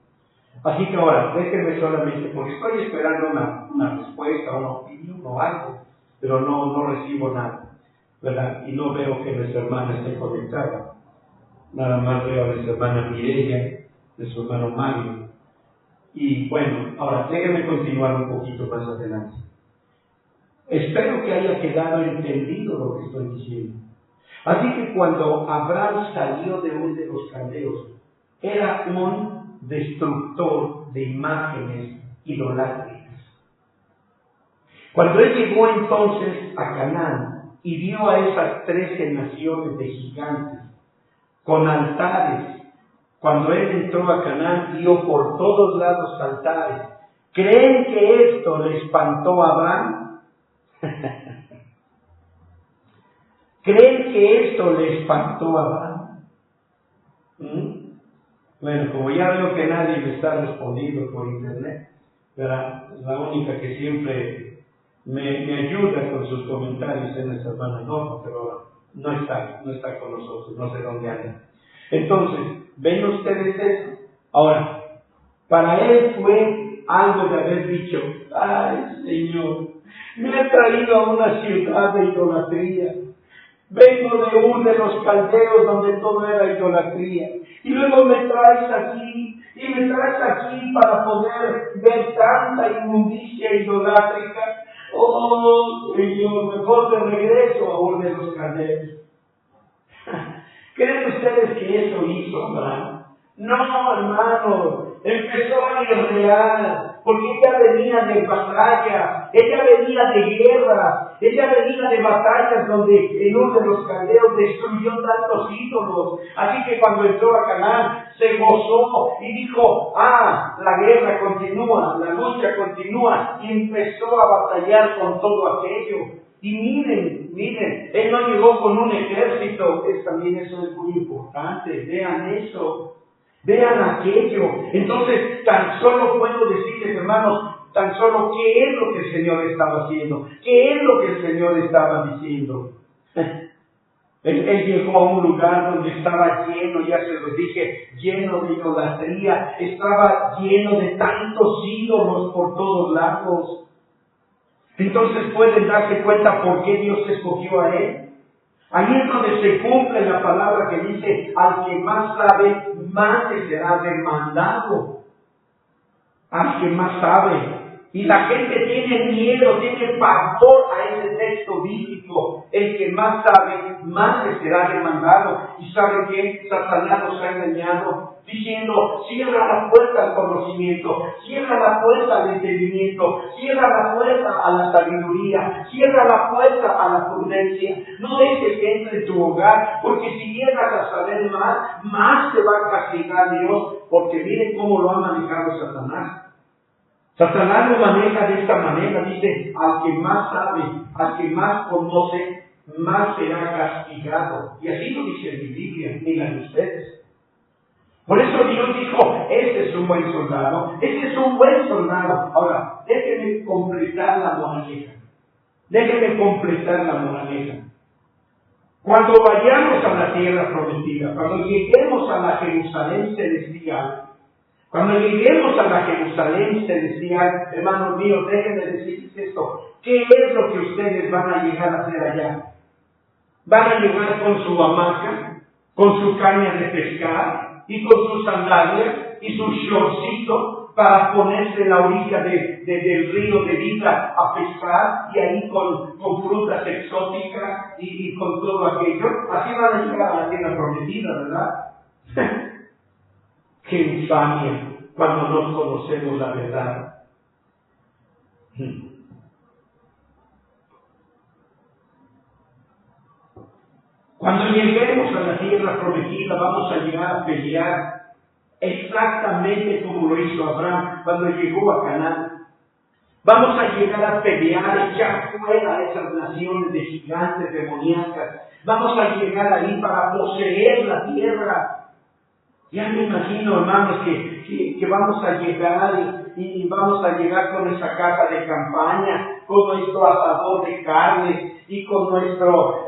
Así que ahora, déjenme solamente, porque estoy esperando una respuesta, una opinión o algo, pero no recibo nada, ¿verdad? Y no veo que nuestra hermana esté conectada. Nada más veo a nuestra hermana Mireya, de su hermano Mario. Y bueno, ahora déjenme continuar un poquito más adelante. Espero que haya quedado entendido lo que estoy diciendo. Así que cuando Abraham salió de Ur de los Caldeos, era un destructor de imágenes idolátricas. Cuando él llegó entonces a Canaán y vio a esas 13 naciones de gigantes con altares, cuando él entró a Canaán vio por todos lados altares. ¿Creen que esto le espantó a Abraham? ¿Creen que esto le espantó a Abraham? Bueno, como ya veo que nadie me está respondiendo por internet, ¿verdad? La única que siempre me ayuda con sus comentarios es nuestra hermana Norma, pero no está con nosotros, no sé dónde anda. Entonces, ¿ven ustedes eso? Ahora, para él fue algo de haber dicho, ay Señor, me ha traído a una ciudad de idolatría. Vengo de Ur de los Caldeos donde todo era idolatría. Y luego me traes aquí para poder ver tanta inmundicia idolátrica. Oh Señor, mejor te regreso a Ur de los Caldeos. ¿Creen ustedes que eso hizo Abraham? No, hermano, empezó a guerrear, porque ella venía de batalla, ella venía de guerra, ella venía de batallas donde en Ur de los Caldeos destruyó tantos ídolos. Así que cuando entró a Canaán se gozó y dijo, la guerra continúa, la lucha continúa, y empezó a batallar con todo aquello. Y miren, él no llegó con un ejército, también eso es muy importante, vean eso. Vean aquello. Entonces, tan solo puedo decirles, hermanos, tan solo qué es lo que el Señor estaba haciendo, qué es lo que el Señor estaba diciendo. Él llegó a un lugar donde estaba lleno, ya se los dije, lleno de idolatría, estaba lleno de tantos ídolos por todos lados. Entonces pueden darse cuenta por qué Dios escogió a él. Ahí es donde se cumple la palabra que dice, al que más sabe, más le será demandado. Al que más sabe. Y la gente tiene miedo, tiene pavor a ese texto bíblico. El que más sabe, más le será demandado. ¿Y sabe qué? Satanás nos ha engañado diciendo, cierra la puerta al conocimiento, cierra la puerta al entendimiento, cierra la puerta a la sabiduría, cierra la puerta a la prudencia. No dejes que entre en tu hogar, porque si llegas a saber más te va a castigar Dios, porque miren cómo lo ha manejado Satanás. Satanás lo maneja de esta manera, dice, al que más sabe, al que más conoce, más será castigado. Y así lo dice en mi Biblia, digan ustedes. Por eso Dios dijo, este es un buen soldado, este es un buen soldado. Ahora, déjenme completar la moraleja. Cuando vayamos a la tierra prometida, cuando lleguemos a la Jerusalén celestial, hermanos míos, déjenme decirles esto. ¿Qué es lo que ustedes van a llegar a hacer allá? Van a llegar con su hamaca, con su caña de pescar y con sus sandalias y su shortcito para ponerse en la orilla del río de vida a pescar y ahí con frutas exóticas y con todo aquello. Así van a llegar a la tierra prometida, ¿verdad? ¡Qué infamia cuando no conocemos la verdad! Cuando lleguemos a la tierra prometida, vamos a llegar a pelear exactamente como lo hizo Abraham cuando llegó a Canaán. Vamos a llegar a pelear, echar fuera a esas naciones de gigantes demoníacas. Vamos a llegar ahí para poseer la tierra. Ya me imagino, hermanos, que vamos a llegar y vamos a llegar con esa casa de campaña, con nuestro asador de carne y con nuestro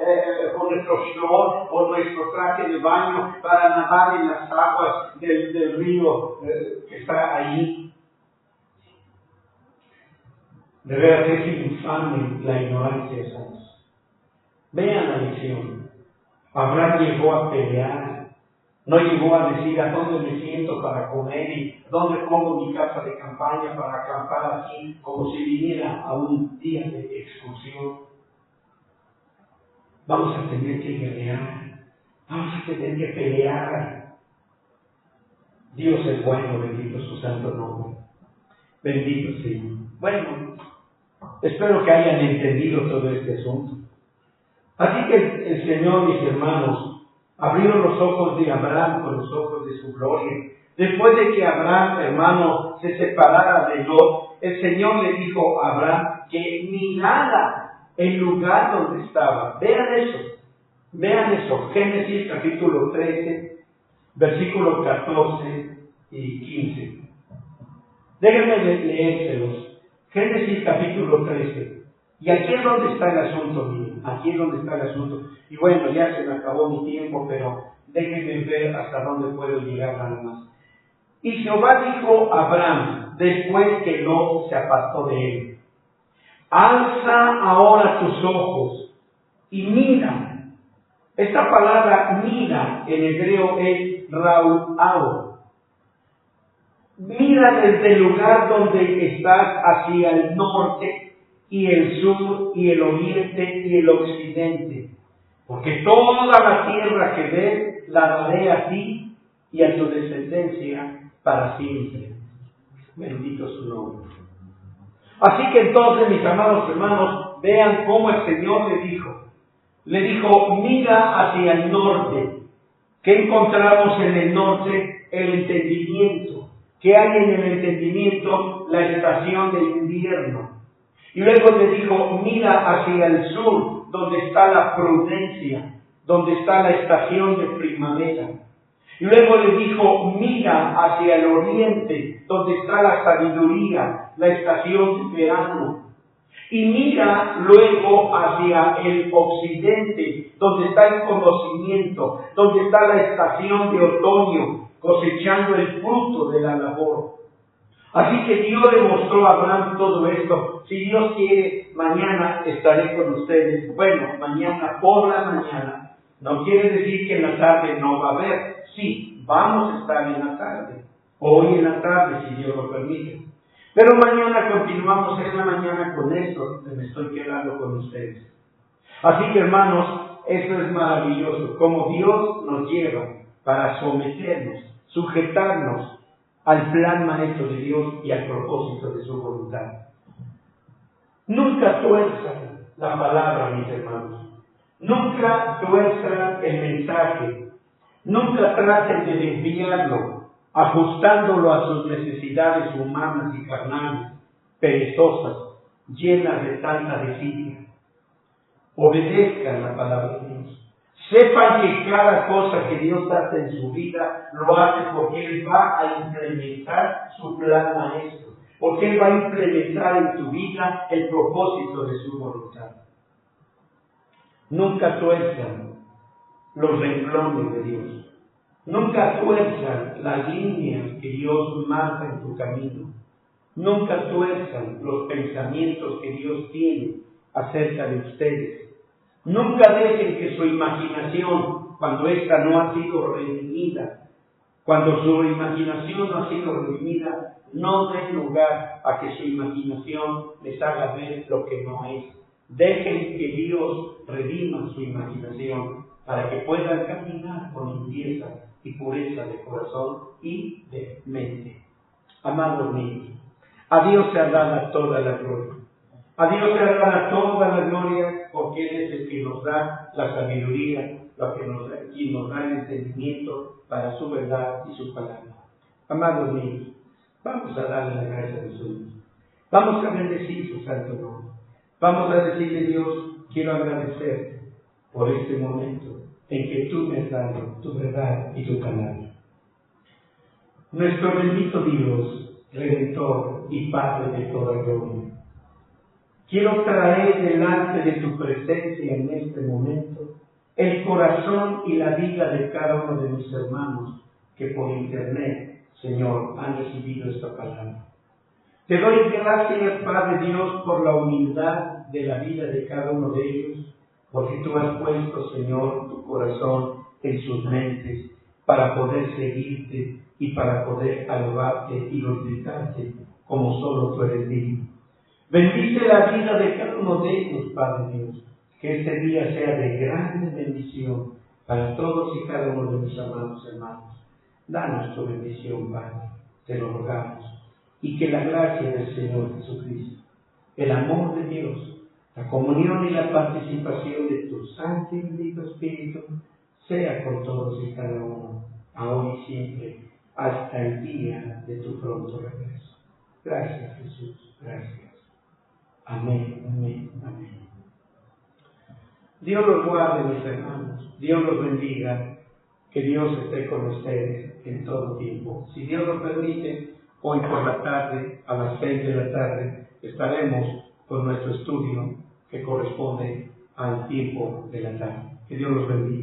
short o nuestro traje de baño para nadar en las aguas del río que está ahí. De verdad que es infame la ignorancia, hermanos. Vean la lección. Abraham llegó a pelear. No llegó a decir a dónde me siento para comer y dónde pongo mi casa de campaña para acampar aquí, como si viniera a un día de excursión. Vamos a tener que guerrear, vamos a tener que pelear. Dios es bueno, bendito su santo nombre. Bendito Señor. Bueno, espero que hayan entendido todo este asunto. Así que el Señor, mis hermanos, abrió los ojos de Abraham con los ojos de su gloria. Después de que Abraham, hermano, se separara de Lot, el Señor le dijo a Abraham que mirara el lugar donde estaba. Vean eso. Génesis capítulo 13, versículos 14 y 15. Déjenme leérselos. Génesis capítulo 13. Y aquí es donde está el asunto, miren. Aquí es donde está el asunto. Y bueno, ya se me acabó mi tiempo, pero déjenme ver hasta dónde puedo llegar nada más. Y Jehová dijo a Abraham, después que Lot se apartó de él: alza ahora tus ojos y mira. Esta palabra mira en hebreo es rau'ao. Mira desde el lugar donde estás hacia el norte y el sur y el oriente y el occidente. Porque toda la tierra que ves la daré a ti y a tu descendencia para siempre. Bendito su nombre. Así que entonces, mis amados hermanos, vean cómo el Señor le dijo, mira hacia el norte. ¿Qué encontramos en el norte? El entendimiento. ¿Qué hay en el entendimiento? La estación del invierno. Y luego le dijo, mira hacia el sur, donde está la prudencia, donde está la estación de primavera. Y luego le dijo, mira hacia el oriente, donde está la sabiduría, la estación de verano. Y mira luego hacia el occidente, donde está el conocimiento, donde está la estación de otoño, cosechando el fruto de la labor. Así que Dios le mostró a Abraham todo esto. Si Dios quiere, mañana estaré con ustedes. Bueno, mañana por la mañana. No quiere decir que en la tarde no va a haber. Sí, vamos a estar en la tarde. Hoy en la tarde, si Dios lo permite. Pero mañana continuamos en la mañana con esto que me estoy quedando con ustedes. Así que, hermanos, eso es maravilloso. Como Dios nos lleva para someternos, sujetarnos al plan maestro de Dios y al propósito de su voluntad. Nunca tuerzan la palabra, mis hermanos. Nunca tuerzan el mensaje. Nunca traten de desviarlo, ajustándolo a sus necesidades humanas y carnales, perezosas, llenas de tanta desidia. Obedezcan la palabra de Dios. Sepan que cada cosa que Dios hace en su vida, lo hace porque Él va a implementar su plan maestro. Porque Él va a implementar en tu vida el propósito de su voluntad. Nunca tuerzan los renglones de Dios. Nunca tuerzan las líneas que Dios marca en tu camino. Nunca tuerzan los pensamientos que Dios tiene acerca de ustedes. Nunca dejen que su imaginación, cuando ésta no ha sido redimida, cuando su imaginación no ha sido redimida, no den lugar a que su imaginación les haga ver lo que no es. Dejen que Dios redima su imaginación para que puedan caminar con limpieza y pureza de corazón y de mente. Amados míos, a Dios se dada toda la gloria. A Dios se dada toda la gloria porque Él es el que nos da la sabiduría, quien nos da el entendimiento para su verdad y su palabra. Amados míos, vamos a darle la gracia de su Dios. Vamos a bendecir su santo nombre. Vamos a decirle, Dios, quiero agradecerte por este momento en que tú me has dado tu verdad y tu palabra. Nuestro bendito Dios, Redentor y Padre de toda gloria, quiero traer delante de tu presencia en este momento el corazón y la vida de cada uno de mis hermanos que por internet, Señor, han recibido esta palabra. Te doy gracias, Padre Dios, por la humildad de la vida de cada uno de ellos, porque tú has puesto, Señor, tu corazón en sus mentes para poder seguirte y para poder alabarte y glorificarte como solo tú eres digno. Bendice la vida de cada uno de ellos, Padre Dios, que este día sea de grande bendición para todos y cada uno de mis amados hermanos. Danos tu bendición, Padre, te lo rogamos, y que la gracia del Señor Jesucristo, el amor de Dios, la comunión y la participación de tu Santo y bendito Espíritu sea con todos y cada uno, ahora y siempre, hasta el día de tu pronto regreso. Gracias, Jesús, gracias. Amén, amén, amén. Dios los guarde, mis hermanos. Dios los bendiga. Que Dios esté con ustedes en todo tiempo. Si Dios nos permite, hoy por la tarde, a las 6 de la tarde, estaremos con nuestro estudio que corresponde al tiempo de la tarde. Que Dios los bendiga.